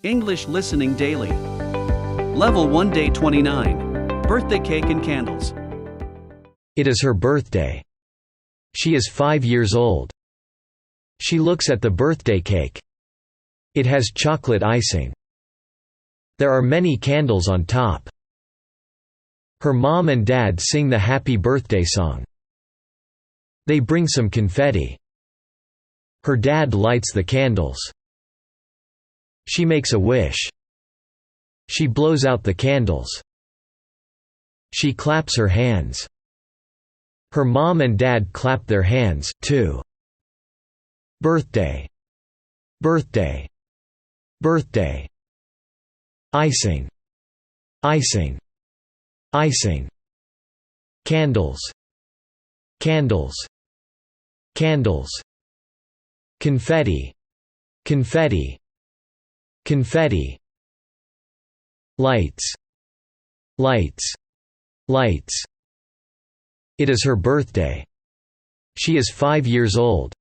English Listening Daily. Level 1 Day 29. Birthday Cake and Candles. It is her birthday. She is 5 years old. She looks at the birthday cake. It has chocolate icing. There are many candles on top. Her mom and dad sing the happy birthday song. They bring some confetti. Her dad lights the candles. She makes a wish. She blows out the candles. She claps her hands. Her mom and dad clap their hands, too. Birthday. Birthday. Birthday. Icing. Icing. Icing. Candles. Candles. Candles. Confetti. Confetti. Confetti. Lights. Lights. Lights. It is her birthday. She is 5 years old.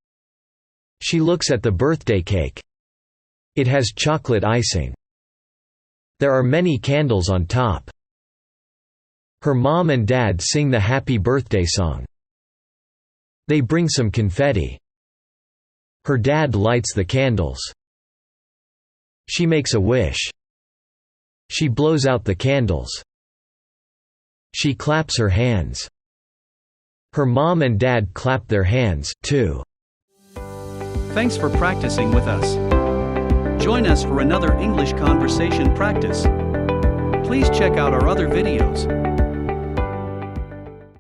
She looks at the birthday cake. It has chocolate icing. There are many candles on top. Her mom and dad sing the happy birthday song. They bring some confetti. Her dad lights the candles. She makes a wish. She blows out the candles. She claps her hands. Her mom and dad clap their hands, too. Thanks for practicing with us. Join us for another English conversation practice. Please check out our other videos.